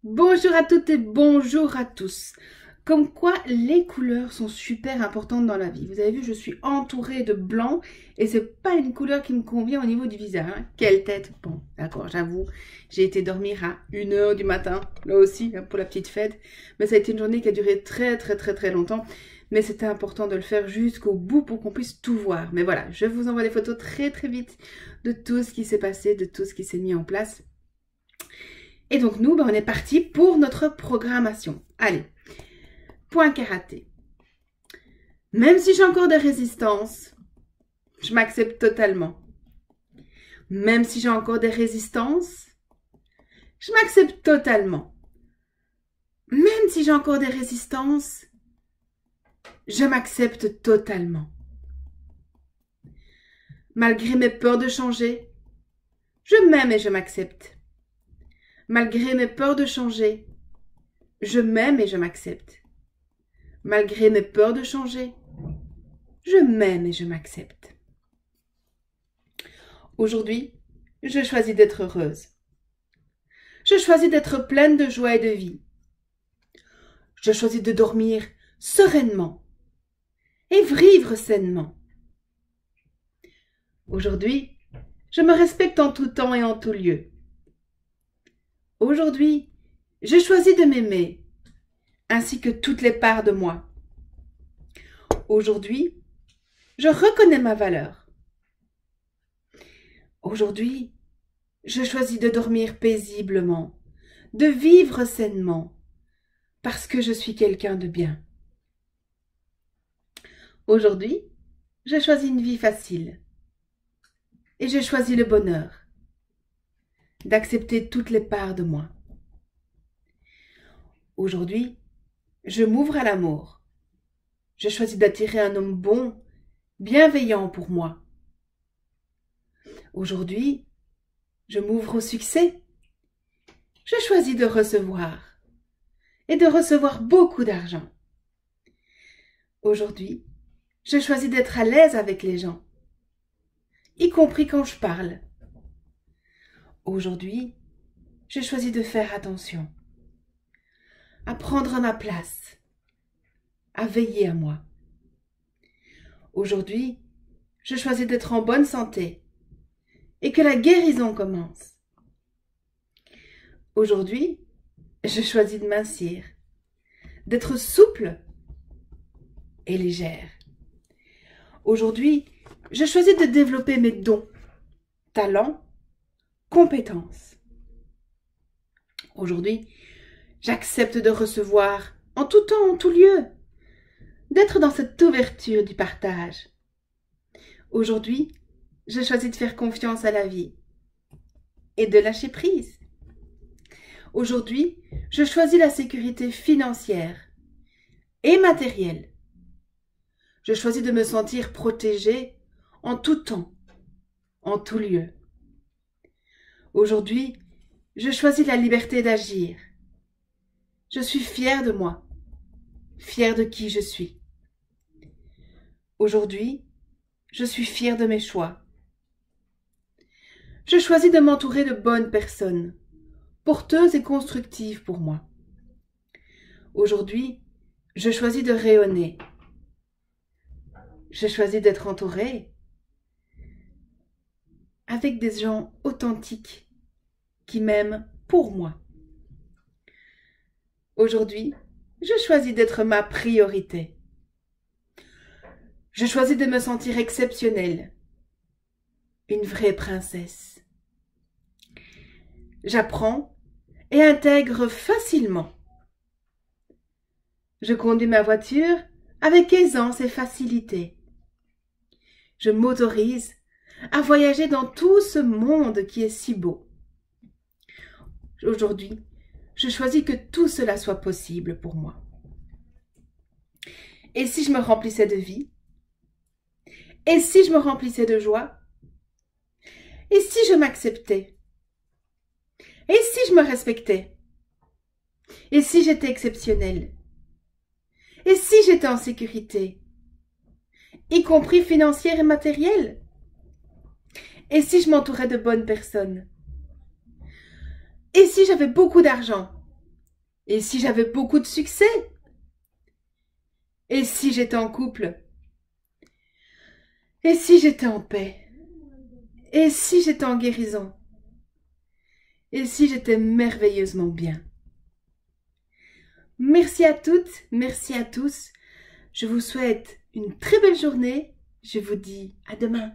Bonjour à toutes et bonjour à tous. Comme quoi les couleurs sont super importantes dans la vie. Vous avez vu, je suis entourée de blanc et c'est pas une couleur qui me convient au niveau du visage. Hein. Quelle tête. Bon, d'accord, j'avoue, j'ai été dormir à 1 h du matin, là aussi, hein, pour la petite fête. Mais ça a été une journée qui a duré très longtemps. Mais c'était important de le faire jusqu'au bout pour qu'on puisse tout voir. Mais voilà, je vous envoie des photos très vite de tout ce qui s'est passé, de tout ce qui s'est mis en place. Et donc nous, on est parti pour notre programmation. Allez, point karaté. Même si j'ai encore des résistances, je m'accepte totalement. Même si j'ai encore des résistances, je m'accepte totalement. Même si j'ai encore des résistances, je m'accepte totalement. Malgré mes peurs de changer, je m'aime et je m'accepte. Malgré mes peurs de changer, je m'aime et je m'accepte. Malgré mes peurs de changer, je m'aime et je m'accepte. Aujourd'hui, je choisis d'être heureuse. Je choisis d'être pleine de joie et de vie. Je choisis de dormir sereinement et vivre sainement. Aujourd'hui, je me respecte en tout temps et en tout lieu. Aujourd'hui, je choisis de m'aimer, ainsi que toutes les parts de moi. Aujourd'hui, je reconnais ma valeur. Aujourd'hui, je choisis de dormir paisiblement, de vivre sainement, parce que je suis quelqu'un de bien. Aujourd'hui, je choisis une vie facile. Et je choisis le bonheur, d'accepter toutes les parts de moi. Aujourd'hui, je m'ouvre à l'amour. Je choisis d'attirer un homme bon, bienveillant pour moi. Aujourd'hui, je m'ouvre au succès. Je choisis de recevoir et de recevoir beaucoup d'argent. Aujourd'hui, je choisis d'être à l'aise avec les gens, y compris quand je parle. Aujourd'hui, je choisis de faire attention, à prendre ma place, à veiller à moi. Aujourd'hui, je choisis d'être en bonne santé et que la guérison commence. Aujourd'hui, je choisis de mincir, d'être souple et légère. Aujourd'hui, je choisis de développer mes dons, talents, compétences. Aujourd'hui, j'accepte de recevoir en tout temps, en tout lieu, d'être dans cette ouverture du partage. Aujourd'hui, je choisis de faire confiance à la vie et de lâcher prise. Aujourd'hui, je choisis la sécurité financière et matérielle. Je choisis de me sentir protégée en tout temps, en tout lieu. Aujourd'hui, je choisis la liberté d'agir. Je suis fière de moi, fière de qui je suis. Aujourd'hui, je suis fière de mes choix. Je choisis de m'entourer de bonnes personnes, porteuses et constructives pour moi. Aujourd'hui, je choisis de rayonner. Je choisis d'être entourée avec des gens authentiques qui m'aiment pour moi. Aujourd'hui, je choisis d'être ma priorité. Je choisis de me sentir exceptionnelle, une vraie princesse. J'apprends et intègre facilement. Je conduis ma voiture avec aisance et facilité. Je m'autorise à voyager dans tout ce monde qui est si beau. Aujourd'hui, je choisis que tout cela soit possible pour moi. Et si je me remplissais de vie? Et si je me remplissais de joie? Et si je m'acceptais? Et si je me respectais? Et si j'étais exceptionnelle? Et si j'étais en sécurité? Y compris financière et matérielle? Et si je m'entourais de bonnes personnes? Et si j'avais beaucoup d'argent? Et si j'avais beaucoup de succès? Et si j'étais en couple? Et si j'étais en paix? Et si j'étais en guérison? Et si j'étais merveilleusement bien? Merci à toutes, merci à tous. Je vous souhaite une très belle journée. Je vous dis à demain.